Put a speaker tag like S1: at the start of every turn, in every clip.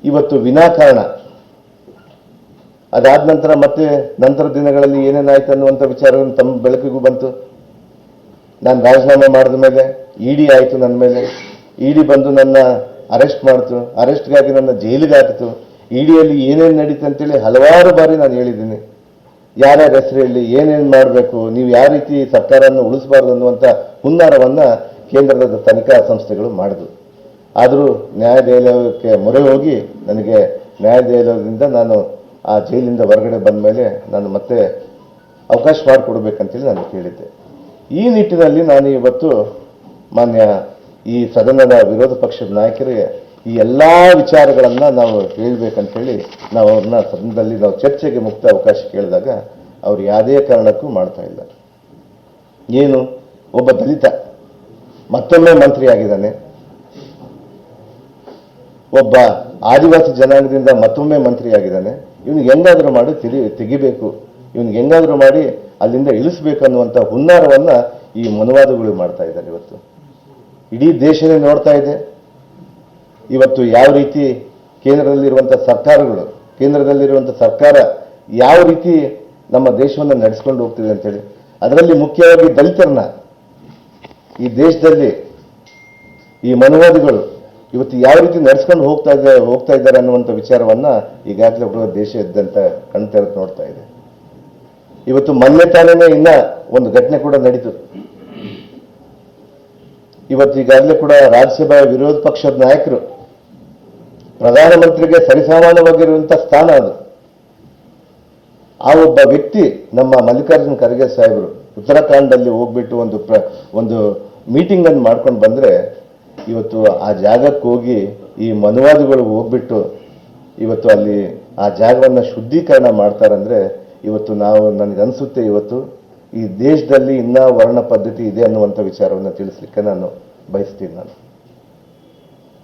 S1: ಇವತ್ತು ವಿನಾಕಾರಣ ಅದಾದ ನಂತರ ಮತ್ತೆ ನಂತರ ದಿನಗಳಲ್ಲಿ ಏನೇನಾಯ್ತು ಅನ್ನುವಂಥ ವಿಚಾರವನ್ನು ತಮ್ಮ ಬೆಳಕಿಗೂ ಬಂತು. ನಾನು ರಾಜೀನಾಮೆ ಮಾಡಿದ ಮೇಲೆ ಇಡಿ ಆಯಿತು, ನನ್ನ ಮೇಲೆ ಇಡಿ ಬಂದು ನನ್ನ ಅರೆಸ್ಟ್ ಮಾಡ್ತು, ಅರೆಸ್ಟ್ಗಾಗಿ ನನ್ನ ಜೈಲಿಗೆ ಹಾಕಿತು. ಇಡಿಯಲ್ಲಿ ಏನೇನು ನಡೀತು ಅಂತೇಳಿ ಹಲವಾರು ಬಾರಿ ನಾನು ಹೇಳಿದ್ದೀನಿ. ಯಾರ್ಯಾರ ಹೆಸರು ಹೇಳಿ ಏನೇನು ಮಾಡಬೇಕು, ನೀವು ಯಾವ ರೀತಿ ಸರ್ಕಾರವನ್ನು ಉಳಿಸಬಾರ್ದು ಅನ್ನುವಂಥ ಹುನ್ನಾರವನ್ನು ಕೇಂದ್ರದ ತನಿಖಾ ಸಂಸ್ಥೆಗಳು ಮಾಡಿದ್ವು. ಆದರೂ ನ್ಯಾಯಾಲಯಕ್ಕೆ ಮೊರೆ ಹೋಗಿ ನನಗೆ ನ್ಯಾಯಾಲಯದಿಂದ ನಾನು ಆ ಜೈಲಿಂದ ಹೊರಗಡೆ ಬಂದ ಮೇಲೆ ನಾನು ಮತ್ತೆ ಅವಕಾಶ ಮಾಡಿಕೊಡ್ಬೇಕಂತೇಳಿ ನಾನು ಕೇಳಿದ್ದೆ. ಈ ನಿಟ್ಟಿನಲ್ಲಿ ನಾನು ಇವತ್ತು ಮಾನ್ಯ ಈ ಸದನದ ವಿರೋಧ ಪಕ್ಷದ ನಾಯಕರಿಗೆ ಈ ಎಲ್ಲ ವಿಚಾರಗಳನ್ನು ನಾವು ಹೇಳಬೇಕಂತೇಳಿ ನಾವು ಅವ್ರನ್ನ ಸದನದಲ್ಲಿ ನಾವು ಚರ್ಚೆಗೆ ಮುಕ್ತ ಅವಕಾಶ ಕೇಳಿದಾಗ ಅವ್ರು ಯಾವುದೇ ಕಾರಣಕ್ಕೂ ಮಾಡ್ತಾ ಇಲ್ಲ. ಏನು ಒಬ್ಬ ದಲಿತ ಮತ್ತೊಮ್ಮೆ ಮಂತ್ರಿ ಆಗಿದ್ದಾನೆ, ಒಬ್ಬ ಆದಿವಾಸಿ ಜನಾಂಗದಿಂದ ಮತ್ತೊಮ್ಮೆ ಮಂತ್ರಿ ಆಗಿದ್ದಾನೆ. ಇವನಿಗೆ ಹೆಂಗಾದರೂ ಮಾಡಿ ತೆಗಿಬೇಕು, ಇವನಿಗೆ ಹೆಂಗಾದರೂ ಮಾಡಿ ಅಲ್ಲಿಂದ ಇಳಿಸ್ಬೇಕು ಅನ್ನುವಂಥ ಹುನ್ನಾರವನ್ನು ಈ ಮನುವಾದಗಳು ಮಾಡ್ತಾ ಇದ್ದಾರೆ. ಇವತ್ತು ಇಡೀ ದೇಶನೇ ನೋಡ್ತಾ ಇದೆ ಇವತ್ತು ಯಾವ ರೀತಿ ಕೇಂದ್ರದಲ್ಲಿರುವಂಥ ಸರ್ಕಾರ ಯಾವ ರೀತಿ ನಮ್ಮ ದೇಶವನ್ನು ನಡೆಸ್ಕೊಂಡು ಹೋಗ್ತಿದೆ ಅಂತೇಳಿ. ಅದರಲ್ಲಿ ಮುಖ್ಯವಾಗಿ ದಲಿತರನ್ನ ಈ ದೇಶದಲ್ಲಿ ಈ ಮನುವಾದಿಗಳು ಇವತ್ತು ಯಾವ ರೀತಿ ನಡೆಸ್ಕೊಂಡು ಹೋಗ್ತಾ ಇದ್ದಾರೆ ಅನ್ನುವಂಥ ವಿಚಾರವನ್ನು ಈಗಾಗಲೇ ದೇಶಾದ್ಯಂತ ಕಣ್ತೆರೆದು ನೋಡ್ತಾ ಇದೆ. ಇವತ್ತು ಮೊನ್ನೆ ತಾನೇ ಇನ್ನ ಒಂದು ಘಟನೆ ಕೂಡ ನಡೀತು. ಇವತ್ತು ಈಗಾಗಲೇ ಕೂಡ ರಾಜ್ಯಸಭಾ ವಿರೋಧ ಪಕ್ಷದ ನಾಯಕರು ಪ್ರಧಾನಮಂತ್ರಿಗೆ ಸರಿಸಮಾನವಾಗಿರುವಂಥ ಸ್ಥಾನ ಅದು. ಆ ಒಬ್ಬ ವ್ಯಕ್ತಿ ನಮ್ಮ ಮಲ್ಲಿಕಾರ್ಜುನ್ ಖರ್ಗೆ ಸಾಹೇಬರು ಉತ್ತರಾಖಂಡಲ್ಲಿ ಹೋಗ್ಬಿಟ್ಟು ಒಂದು ಮೀಟಿಂಗ್ ಅನ್ನು ಮಾಡ್ಕೊಂಡು ಬಂದರೆ ಇವತ್ತು ಆ ಜಾಗಕ್ಕೆ ಹೋಗಿ ಈ ಮನುವಾದಿಗಳು ಹೋಗ್ಬಿಟ್ಟು ಇವತ್ತು ಅಲ್ಲಿ ಆ ಜಾಗವನ್ನು ಶುದ್ಧೀಕರಣ ಮಾಡ್ತಾರಂದ್ರೆ ಇವತ್ತು ನನಗನ್ಸುತ್ತೆ ಇವತ್ತು ಈ ದೇಶದಲ್ಲಿ ಇನ್ನೂ ವರ್ಣ ಪದ್ಧತಿ ಇದೆ ಅನ್ನುವಂಥ ವಿಚಾರವನ್ನು ತಿಳಿಸ್ಲಿಕ್ಕೆ ನಾನು ಬಯಸ್ತೀನಿ. ನಾನು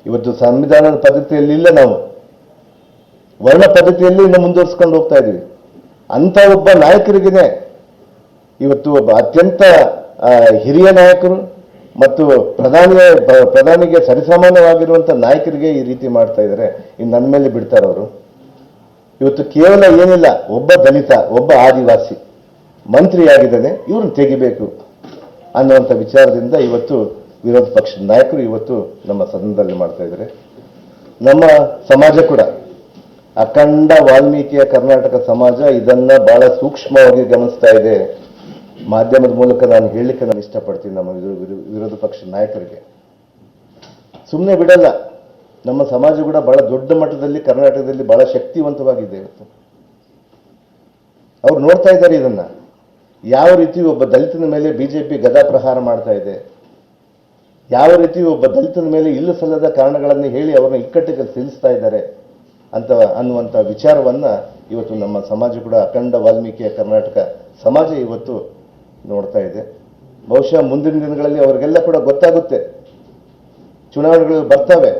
S1: ಇವತ್ತು ಸಂವಿಧಾನದ ಪದ್ಧತಿಯಲ್ಲಿ ಇಲ್ಲ, ನಾವು ವರ್ಣ ಪದ್ಧತಿಯಲ್ಲಿ ಇನ್ನು ಮುಂದುವರಿಸ್ಕೊಂಡು ಹೋಗ್ತಾ ಇದ್ದೀವಿ. ಅಂಥ ಒಬ್ಬ ನಾಯಕರಿಗೇನೆ ಇವತ್ತು ಒಬ್ಬ ಅತ್ಯಂತ ಹಿರಿಯ ನಾಯಕರು ಮತ್ತು ಪ್ರಧಾನಿಗೆ ಸರಿಸಮಾನವಾಗಿರುವಂಥ ನಾಯಕರಿಗೆ ಈ ರೀತಿ ಮಾಡ್ತಾ ಇದ್ದಾರೆ. ಇನ್ನು ನನ್ನ ಮೇಲೆ ಬಿಡ್ತಾರವರು. ಇವತ್ತು ಕೇವಲ ಏನಿಲ್ಲ, ಒಬ್ಬ ದಲಿತ, ಒಬ್ಬ ಆದಿವಾಸಿ ಮಂತ್ರಿಯಾಗಿದ್ದಾನೆ, ಇವ್ರನ್ನ ತೆಗಿಬೇಕು ಅನ್ನುವಂಥ ವಿಚಾರದಿಂದ ಇವತ್ತು ವಿರೋಧ ಪಕ್ಷದ ನಾಯಕರು ಇವತ್ತು ನಮ್ಮ ಸದನದಲ್ಲಿ ಮಾಡ್ತಾ ಇದ್ದಾರೆ. ನಮ್ಮ ಸಮಾಜ ಕೂಡ ಅಖಂಡ ವಾಲ್ಮೀಕಿಯ ಕರ್ನಾಟಕ ಸಮಾಜ ಇದನ್ನ ಬಹಳ ಸೂಕ್ಷ್ಮವಾಗಿ ಗಮನಿಸ್ತಾ ಇದೆ. ಮಾಧ್ಯಮದ ಮೂಲಕ ನಾನು ಹೇಳಲಿಕ್ಕೆ ನಾನು ಇಷ್ಟಪಡ್ತೀನಿ ನಮ್ಮ ವಿರೋಧ ಪಕ್ಷದ ನಾಯಕರಿಗೆ. ಸುಮ್ಮನೆ ಬಿಡಲ್ಲ. ನಮ್ಮ ಸಮಾಜ ಕೂಡ ಬಹಳ ದೊಡ್ಡ ಮಟ್ಟದಲ್ಲಿ ಕರ್ನಾಟಕದಲ್ಲಿ ಬಹಳ ಶಕ್ತಿವಂತವಾಗಿದೆ. ಇವತ್ತು ಅವ್ರು ನೋಡ್ತಾ ಇದ್ದಾರೆ ಇದನ್ನ ಯಾವ ರೀತಿ ಒಬ್ಬ ದಲಿತನ ಮೇಲೆ ಬಿಜೆಪಿ ಗದಾ ಪ್ರಹಾರ ಮಾಡ್ತಾ ಇದೆ, ಯಾವ ರೀತಿ ಒಬ್ಬ ದಲಿತನ ಮೇಲೆ ಇಲ್ಲ ಸಲ್ಲದ ಕಾರಣಗಳನ್ನು ಹೇಳಿ ಅವರನ್ನ ಇಕ್ಕಟ್ಟಿಗೆ ಸಿಲುಸ್ತಾ ಇದ್ದಾರೆ ಅನ್ನುವಂಥ ವಿಚಾರವನ್ನ ಇವತ್ತು ನಮ್ಮ ಸಮಾಜ ಕೂಡ ಅಖಂಡ ವಾಲ್ಮೀಕಿಯ ಕರ್ನಾಟಕ ಸಮಾಜ ಇವತ್ತು ನೋಡ್ತಾ ಇದೆ. ಬಹುಶಃ ಮುಂದಿನ ದಿನಗಳಲ್ಲಿ ಅವರಿಗೆಲ್ಲ ಕೂಡ ಗೊತ್ತಾಗುತ್ತೆ. ಚುನಾವಣೆಗಳು ಬರ್ತವೆ.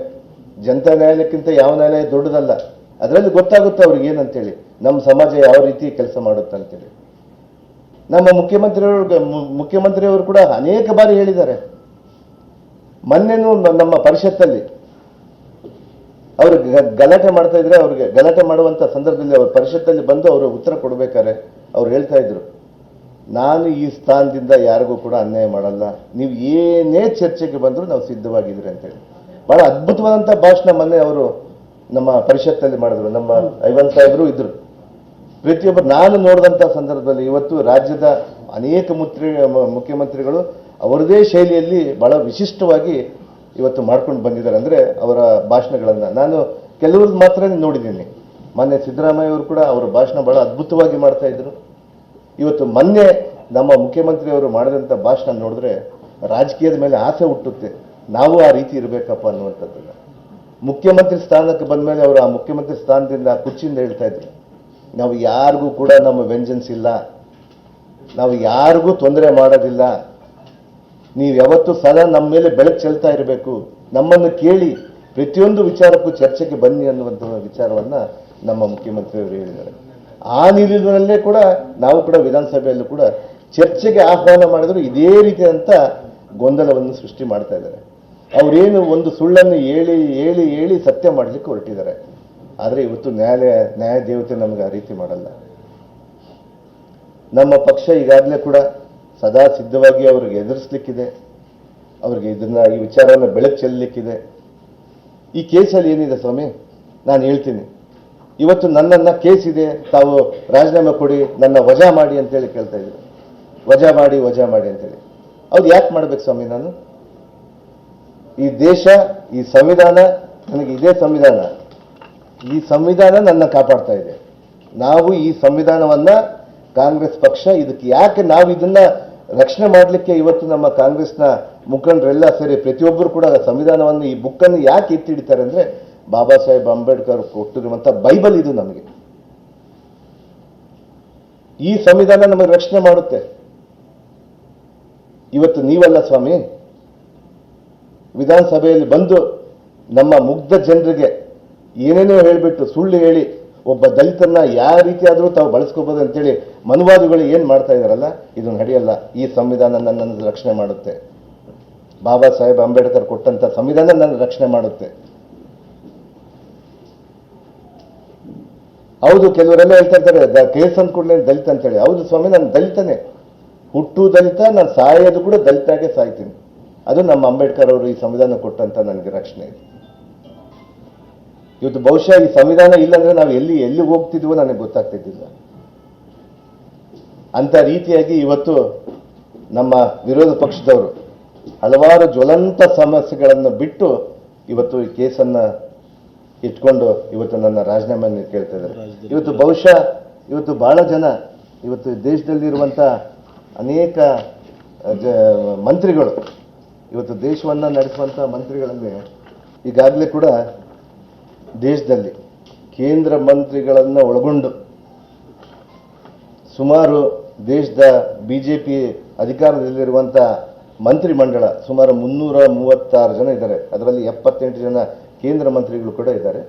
S1: ಜನತಾ ನ್ಯಾಯಾಲಯಕ್ಕಿಂತ ಯಾವ ನ್ಯಾಯಾಲಯ ದೊಡ್ಡದಲ್ಲ. ಅದರಲ್ಲಿ ಗೊತ್ತಾಗುತ್ತೆ ಅವ್ರಿಗೆ ಏನಂತೇಳಿ, ನಮ್ಮ ಸಮಾಜ ಯಾವ ರೀತಿ ಕೆಲಸ ಮಾಡುತ್ತೆ ಅಂತೇಳಿ. ನಮ್ಮ ಮುಖ್ಯಮಂತ್ರಿಯವರು ಕೂಡ ಅನೇಕ ಬಾರಿ ಹೇಳಿದ್ದಾರೆ. ಮೊನ್ನೆನೂ ನಮ್ಮ ಪರಿಷತ್ತಲ್ಲಿ ಅವರು ಗಲಾಟೆ ಮಾಡ್ತಾ ಇದ್ರೆ, ಅವ್ರಿಗೆ ಗಲಾಟೆ ಮಾಡುವಂಥ ಸಂದರ್ಭದಲ್ಲಿ ಅವ್ರ ಪರಿಷತ್ತಲ್ಲಿ ಬಂದು ಅವರು ಉತ್ತರ ಕೊಡಬೇಕಾದ್ರೆ ಅವ್ರು ಹೇಳ್ತಾ ಇದ್ರು, ನಾನು ಈ ಸ್ಥಾನದಿಂದ ಯಾರಿಗೂ ಕೂಡ ಅನ್ಯಾಯ ಮಾಡಲ್ಲ, ನೀವು ಏನೇ ಚರ್ಚೆಗೆ ಬಂದರೂ ನಾವು ಸಿದ್ಧವಾಗಿದ್ರಿ ಅಂತೇಳಿ. ಬಹಳ ಅದ್ಭುತವಾದಂಥ ಭಾಷಣ ಮೊನ್ನೆ ಅವರು ನಮ್ಮ ಪರಿಷತ್ತಲ್ಲಿ ಮಾಡಿದ್ರು. ನಮ್ಮ ಐವನ್ ಸಾಹೇಬರು ಇದ್ರು. ಪ್ರತಿಯೊಬ್ಬರು ನಾನು ನೋಡಿದಂಥ ಸಂದರ್ಭದಲ್ಲಿ ಇವತ್ತು ರಾಜ್ಯದ ಅನೇಕ ಮುಖ್ಯಮಂತ್ರಿಗಳು ಅವರದೇ ಶೈಲಿಯಲ್ಲಿ ಬಹಳ ವಿಶಿಷ್ಟವಾಗಿ ಇವತ್ತು ಮಾಡ್ಕೊಂಡು ಬಂದಿದ್ದಾರೆ. ಅಂದರೆ ಅವರ ಭಾಷಣಗಳನ್ನು ನಾನು ಕೆಲವ್ರದ್ದು ಮಾತ್ರ ನೋಡಿದ್ದೀನಿ. ಮೊನ್ನೆ ಸಿದ್ದರಾಮಯ್ಯ ಅವರು ಕೂಡ ಅವರ ಭಾಷಣ ಬಹಳ ಅದ್ಭುತವಾಗಿ ಮಾಡ್ತಾ ಇದ್ರು. ಇವತ್ತು ಮೊನ್ನೆ ನಮ್ಮ ಮುಖ್ಯಮಂತ್ರಿಯವರು ಮಾಡಿದಂಥ ಭಾಷಣ ನೋಡಿದ್ರೆ ರಾಜಕೀಯದ ಮೇಲೆ ಆಸೆ ಹುಟ್ಟುತ್ತೆ, ನಾವು ಆ ರೀತಿ ಇರಬೇಕಪ್ಪ ಅನ್ನುವಂಥದ್ದನ್ನು. ಮುಖ್ಯಮಂತ್ರಿ ಸ್ಥಾನಕ್ಕೆ ಬಂದ ಮೇಲೆ ಅವರು ಆ ಮುಖ್ಯಮಂತ್ರಿ ಸ್ಥಾನದಿಂದ ಕುರ್ಚಿಯಿಂದ ಹೇಳ್ತಾ ಇದ್ರು, ನಾವು ಯಾರಿಗೂ ಕೂಡ ನಮ್ಮ ವೆಂಜನ್ಸ್ ಇಲ್ಲ, ನಾವು ಯಾರಿಗೂ ತೊಂದರೆ ಮಾಡೋದಿಲ್ಲ, ನೀವು ಯಾವತ್ತೂ ಸದಾ ನಮ್ಮ ಮೇಲೆ ಬೆಳಕು ಚೆಲ್ತಾ ಇರಬೇಕು, ನಮ್ಮನ್ನು ಕೇಳಿ ಪ್ರತಿಯೊಂದು ವಿಚಾರಕ್ಕೂ ಚರ್ಚೆಗೆ ಬನ್ನಿ ಅನ್ನುವಂಥ ವಿಚಾರವನ್ನು ನಮ್ಮ ಮುಖ್ಯಮಂತ್ರಿಯವರು ಹೇಳಿದ್ದಾರೆ. ಆ ನಿಟ್ಟಿನಲ್ಲೇ ಕೂಡ ನಾವು ಕೂಡ ವಿಧಾನಸಭೆಯಲ್ಲೂ ಕೂಡ ಚರ್ಚೆಗೆ ಆಹ್ವಾನ ಮಾಡಿದ್ರು ಇದೇ ರೀತಿಯಾದಂಥ ಗೊಂದಲವನ್ನು ಸೃಷ್ಟಿ ಮಾಡ್ತಾ ಇದ್ದಾರೆ. ಅವರೇನು ಒಂದು ಸುಳ್ಳನ್ನು ಹೇಳಿ ಹೇಳಿ ಹೇಳಿ ಸತ್ಯ ಮಾಡಲಿಕ್ಕೆ ಹೊರಟಿದ್ದಾರೆ. ಆದರೆ ಇವತ್ತು ನ್ಯಾಯ ದೇವತೆ ನಮಗೆ ಆ ರೀತಿ ಮಾಡಲ್ಲ. ನಮ್ಮ ಪಕ್ಷ ಈಗಾಗಲೇ ಕೂಡ ಸದಾ ಸಿದ್ಧವಾಗಿ ಅವ್ರಿಗೆ ಎದುರಿಸಲಿಕ್ಕಿದೆ, ಅವ್ರಿಗೆ ಈ ವಿಚಾರವನ್ನು ಬೆಳಕು ಚೆಲ್ಲಲಿಕ್ಕಿದೆ. ಈ ಕೇಸಲ್ಲಿ ಏನಿದೆ ಸ್ವಾಮಿ, ನಾನು ಹೇಳ್ತೀನಿ, ಇವತ್ತು ನನ್ನನ್ನು ಕೇಸ್ ಇದೆ, ತಾವು ರಾಜೀನಾಮೆ ಕೊಡಿ, ನನ್ನ ವಜಾ ಮಾಡಿ ಅಂತೇಳಿ ಕೇಳ್ತಾ ಇದ್ರು. ವಜಾ ಮಾಡಿ ಅಂತೇಳಿ. ಅವ್ರು ಯಾಕೆ ಮಾಡ್ಬೇಕು ಸ್ವಾಮಿ? ನಾನು ಈ ದೇಶ, ಈ ಸಂವಿಧಾನ, ನನಗೆ ಇದೇ ಸಂವಿಧಾನ, ಈ ಸಂವಿಧಾನ ನನ್ನ ಕಾಪಾಡ್ತಾ ಇದೆ. ನಾವು ಈ ಸಂವಿಧಾನವನ್ನ ಕಾಂಗ್ರೆಸ್ ಪಕ್ಷ ಇದಕ್ಕೆ ಯಾಕೆ ನಾವು ಇದನ್ನ ರಕ್ಷಣೆ ಮಾಡಲಿಕ್ಕೆ ಇವತ್ತು ನಮ್ಮ ಕಾಂಗ್ರೆಸ್ನ ಮುಖಂಡರೆಲ್ಲ ಸೇರಿ ಪ್ರತಿಯೊಬ್ಬರು ಕೂಡ ಸಂವಿಧಾನವನ್ನು, ಈ ಬುಕ್ಕನ್ನು ಯಾಕೆ ಎತ್ತಿ ಹಿಡಿತಾರೆ ಅಂದ್ರೆ, ಬಾಬಾ ಸಾಹೇಬ್ ಅಂಬೇಡ್ಕರ್ ಕೊಟ್ಟಿರುವಂತಹ ಬೈಬಲ್ ಇದು ನಮಗೆ. ಈ ಸಂವಿಧಾನ ನಮಗೆ ರಕ್ಷಣೆ ಮಾಡುತ್ತೆ. ಇವತ್ತು ನೀವಲ್ಲ ಸ್ವಾಮಿ, ವಿಧಾನಸಭೆಯಲ್ಲಿ ಬಂದು ನಮ್ಮ ಮುಗ್ಧ ಜನರಿಗೆ ಏನೇನೋ ಹೇಳಿಬಿಟ್ಟು ಸುಳ್ಳು ಹೇಳಿ ಒಬ್ಬ ದಲಿತನ್ನ ಯಾವ ರೀತಿ ಆದರೂ ತಾವು ಬಳಸ್ಕೋಬಹುದು ಅಂತೇಳಿ ಮನುವಾದಿಗಳು ಏನ್ ಮಾಡ್ತಾ ಇದಾರಲ್ಲ, ಇದು ನಡೆಯಲ್ಲ. ಈ ಸಂವಿಧಾನ ನನ್ನನ್ನು ರಕ್ಷಣೆ ಮಾಡುತ್ತೆ. ಬಾಬಾ ಸಾಹೇಬ್ ಅಂಬೇಡ್ಕರ್ ಕೊಟ್ಟಂತ ಸಂವಿಧಾನ ನನ್ನ ರಕ್ಷಣೆ ಮಾಡುತ್ತೆ. ಹೌದು, ಕೆಲವರೆಲ್ಲ ಹೇಳ್ತಾ ಇರ್ತಾರೆ ಕೇಸ್ ಅಂದ ಕೂಡಲೇ ದಲಿತ ಅಂತೇಳಿ. ಹೌದು ಸ್ವಾಮಿ, ನಾನು ದಲಿತನೇ, ಹುಟ್ಟು ದಲಿತ, ನಾನು ಸಾಯೋದು ಕೂಡ ದಲಿತಾಗೆ ಸಾಯ್ತೀನಿ. ಅದು ನಮ್ಮ ಅಂಬೇಡ್ಕರ್ ಅವರು ಈ ಸಂವಿಧಾನ ಕೊಟ್ಟಂತ ನನಗೆ ರಕ್ಷಣೆ ಇದೆ. ಇವತ್ತು ಬಹುಶಃ ಈ ಸಂವಿಧಾನ ಇಲ್ಲಾಂದ್ರೆ ನಾವು ಎಲ್ಲಿ ಹೋಗ್ತಿದ್ವೋ ನನಗೆ ಗೊತ್ತಾಗ್ತಿದ್ದಿಲ್ಲ. ಅಂತ ರೀತಿಯಾಗಿ ಇವತ್ತು ನಮ್ಮ ವಿರೋಧ ಪಕ್ಷದವರು ಹಲವಾರು ಜ್ವಲಂತ ಸಮಸ್ಯೆಗಳನ್ನು ಬಿಟ್ಟು ಇವತ್ತು ಈ ಕೇಸನ್ನ ಇಟ್ಕೊಂಡು ಇವತ್ತು ನನ್ನ ರಾಜೀನಾಮೆಯನ್ನು ಕೇಳ್ತಾ ಇದ್ದಾರೆ. ಇವತ್ತು ಬಹುಶಃ ಇವತ್ತು ಬಹಳ ಜನ, ಇವತ್ತು ದೇಶದಲ್ಲಿರುವಂಥ ಅನೇಕ ಮಂತ್ರಿಗಳು, ಇವತ್ತು ದೇಶವನ್ನು ನಡೆಸುವಂಥ ಮಂತ್ರಿಗಳಲ್ಲಿ ಈಗಾಗಲೇ ಕೂಡ ದೇಶದಲ್ಲಿ ಕೇಂದ್ರ ಮಂತ್ರಿಗಳನ್ನು ಒಳಗೊಂಡು ಸುಮಾರು ದೇಶದ ಬಿಜೆಪಿ ಅಧಿಕಾರದಲ್ಲಿರುವಂಥ ಮಂತ್ರಿಮಂಡಳ ಸುಮಾರು 336 ಜನ ಇದ್ದಾರೆ. ಅದರಲ್ಲಿ 78 ಜನ ಕೇಂದ್ರ ಮಂತ್ರಿಗಳು ಕೂಡ ಇದ್ದಾರೆ.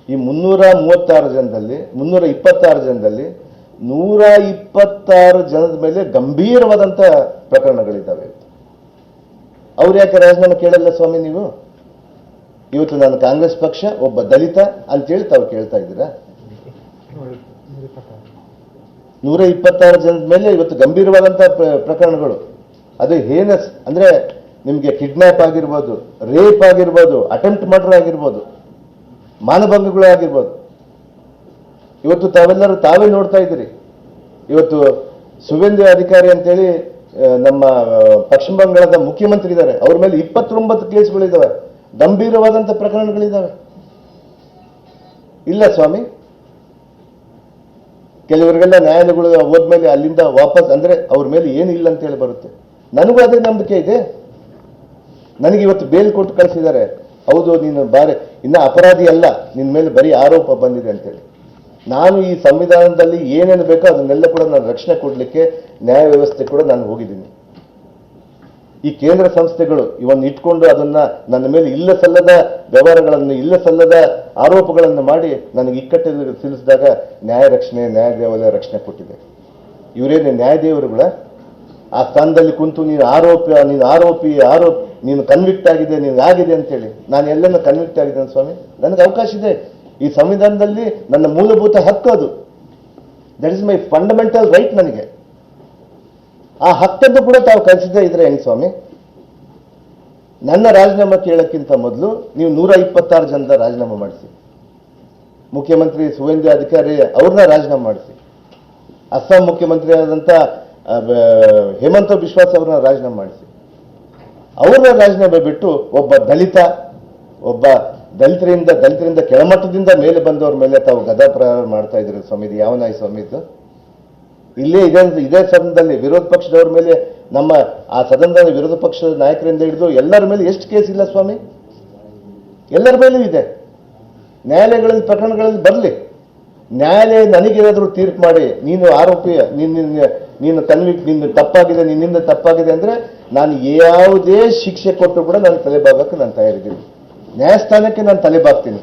S1: ಈ 326 ಜನದಲ್ಲಿ 126 ಜನದ ಮೇಲೆ ಗಂಭೀರವಾದಂಥ ಪ್ರಕರಣಗಳಿದ್ದಾವೆ. ಅವ್ರು ಯಾಕೆ ರಾಜೀನಾಮೆ ಕೇಳಲ್ಲ ಸ್ವಾಮಿ ನೀವು? ಇವತ್ತು ನಾನು ಕಾಂಗ್ರೆಸ್ ಪಕ್ಷ, ಒಬ್ಬ ದಲಿತ ಅಂತೇಳಿ ತಾವು ಕೇಳ್ತಾ ಇದ್ದೀರಾ? 126 ಜನದ ಮೇಲೆ ಇವತ್ತು ಗಂಭೀರವಾದಂಥ ಪ್ರಕರಣಗಳು. ಅದು ಹೇನಸ್ ಅಂದ್ರೆ ನಿಮಗೆ ಕಿಡ್ನಾಪ್ ಆಗಿರ್ಬೋದು, ರೇಪ್ ಆಗಿರ್ಬೋದು, ಅಟೆಂಪ್ಟ್ ಮರ್ಡರ್ ಆಗಿರ್ಬೋದು, ಮಾನಭಂಗಗಳು ಆಗಿರ್ಬೋದು. ಇವತ್ತು ತಾವೆಲ್ಲರೂ ತಾವೇ ನೋಡ್ತಾ ಇದ್ದೀರಿ. ಇವತ್ತು ಸುವೇಂದು ಅಧಿಕಾರಿ ಅಂತೇಳಿ ನಮ್ಮ ಪಶ್ಚಿಮ ಬಂಗಾಳದ ಮುಖ್ಯಮಂತ್ರಿ ಇದ್ದಾರೆ, ಅವ್ರ ಮೇಲೆ 29 ಕೇಸ್ಗಳಿದ್ದಾವೆ, ಗಂಭೀರವಾದಂಥ ಪ್ರಕರಣಗಳಿದ್ದಾವೆ. ಇಲ್ಲ ಸ್ವಾಮಿ, ಕೆಲವರಿಗೆಲ್ಲ ನ್ಯಾಯಾಲಯಗಳು ಹೋದ್ಮೇಲೆ ಅಲ್ಲಿಂದ ವಾಪಸ್ ಅಂದ್ರೆ ಅವ್ರ ಮೇಲೆ ಏನಿಲ್ಲ ಅಂತ ಹೇಳಿ ಬರುತ್ತೆ. ನನಗೂ ಅದೇ ನಂಬಿಕೆ ಇದೆ. ನನಗೆ ಇವತ್ತು ಬೇಲ್ ಕೊಟ್ಟು ಕಳಿಸಿದ್ದಾರೆ. ಹೌದು, ನೀನು ಇನ್ನ ಅಪರಾಧಿ ಅಲ್ಲ, ನಿನ್ನ ಮೇಲೆ ಬರೀ ಆರೋಪ ಬಂದಿದೆ ಅಂತೇಳಿ. ನಾನು ಈ ಸಂವಿಧಾನದಲ್ಲಿ ಏನೇನು ಬೇಕೋ ಅದನ್ನೆಲ್ಲ ಕೂಡ ನಾನು ರಕ್ಷಣೆ ಕೊಡಲಿಕ್ಕೆ ನ್ಯಾಯ ವ್ಯವಸ್ಥೆ ಕೂಡ ನಾನು ಹೋಗಿದ್ದೀನಿ. ಈ ಕೇಂದ್ರ ಸಂಸ್ಥೆಗಳು ಇವನ್ನ ಇಟ್ಕೊಂಡು ಅದನ್ನ ನನ್ನ ಮೇಲೆ ಇಲ್ಲ ಸಲ್ಲದ ವ್ಯವಹಾರಗಳನ್ನು, ಇಲ್ಲ ಸಲ್ಲದ ಆರೋಪಗಳನ್ನು ಮಾಡಿ ನನಗೆ ಇಕ್ಕಟ್ಟಿಗೆ ಸಿಲಿಸಿದಾಗ ನ್ಯಾಯದೇವಾಲಯ ರಕ್ಷಣೆ ಕೊಟ್ಟಿದೆ. ಇವರೇನು ನ್ಯಾಯದೇವರುಗಳ ಆ ಸ್ಥಾನದಲ್ಲಿ ಕುಂತು ನೀನು ಆರೋಪಿ, ನೀನು ಕನ್ವಿಕ್ಟ್ ಆಗಿದೆ, ನೀನು ಆಗಿದೆ ಅಂತೇಳಿ. ನಾನು ಎಲ್ಲೆಲ್ಲ ಕನ್ವಿಕ್ಟ್ ಆಗಿದ್ದೇನೆ ಸ್ವಾಮಿ? ನನಗೆ ಅವಕಾಶ ಇದೆ. ಈ ಸಂವಿಧಾನದಲ್ಲಿ ನನ್ನ ಮೂಲಭೂತ ಹಕ್ಕು ಅದು. That is my fundamental right. ನನಗೆ ಆ ಹಕ್ಕನ್ನು ಕೂಡ ತಾವು ಕಲಿಸದೇ ಇದ್ರೆ ಹೆಂಗ್ ಸ್ವಾಮಿ? ನನ್ನ ರಾಜೀನಾಮೆ ಕೇಳಕ್ಕಿಂತ ಮೊದಲು ನೀವು 126 ಜನದ ರಾಜೀನಾಮೆ ಮಾಡಿಸಿ, ಮುಖ್ಯಮಂತ್ರಿ ಸುವೇಂದು ಅಧಿಕಾರಿ ಅವ್ರನ್ನ ರಾಜೀನಾಮೆ ಮಾಡಿಸಿ, ಅಸ್ಸಾಂ ಮುಖ್ಯಮಂತ್ರಿ ಆದಂಥ ಹೇಮಂತ ಬಿಶ್ವಾಸ್ ಅವ್ರನ್ನ ರಾಜೀನಾಮೆ ಮಾಡಿಸಿ, ಅವ್ರನ್ನ ರಾಜೀನಾಮೆ ಬಿಟ್ಟು ಒಬ್ಬ ದಲಿತರಿಂದ ಕೆಳಮಟ್ಟದಿಂದ ಮೇಲೆ ಬಂದವ್ರ ಮೇಲೆ ತಾವು ಗದಾ ಪ್ರಹಾರ ಮಾಡ್ತಾ ಇದ್ರು ಸ್ವಾಮಿ. ಇದು ಯಾವ ನಾಯಿ ಸ್ವಾಮಿ ಇದು? ಇಲ್ಲೇ ಇದೇ ಸದನದಲ್ಲಿ ವಿರೋಧ ಪಕ್ಷದವ್ರ ಮೇಲೆ, ನಮ್ಮ ಆ ಸದನದ ವಿರೋಧ ಪಕ್ಷದ ನಾಯಕರಿಂದ ಹಿಡಿದು ಎಲ್ಲರ ಮೇಲೆ ಎಷ್ಟು ಕೇಸ್ ಇಲ್ಲ ಸ್ವಾಮಿ? ಎಲ್ಲರ ಮೇಲೂ ಇದೆ. ನ್ಯಾಯಾಲಯಗಳಲ್ಲಿ ಪ್ರಕರಣಗಳಲ್ಲಿ ಬರಲಿ, ನ್ಯಾಯಾಲಯ ನನಗೇನಾದರೂ ತೀರ್ಪು ಮಾಡಿ ನೀನು ಆರೋಪಿ, ನೀನು ಕನ್ವಿಕ್ಟ್, ನಿನ್ನಿಂದ ತಪ್ಪಾಗಿದೆ ಅಂದ್ರೆ ನಾನು ಯಾವುದೇ ಶಿಕ್ಷೆ ಕೊಟ್ಟು ಕೂಡ ನಾನು ತಲೆಬಾಗಕ್ಕೆ ನಾನು ತಯಾರಿದ್ದೀನಿ. ನ್ಯಾಯಸ್ಥಾನಕ್ಕೆ ನಾನು ತಲೆಬಾಗ್ತೀನಿ.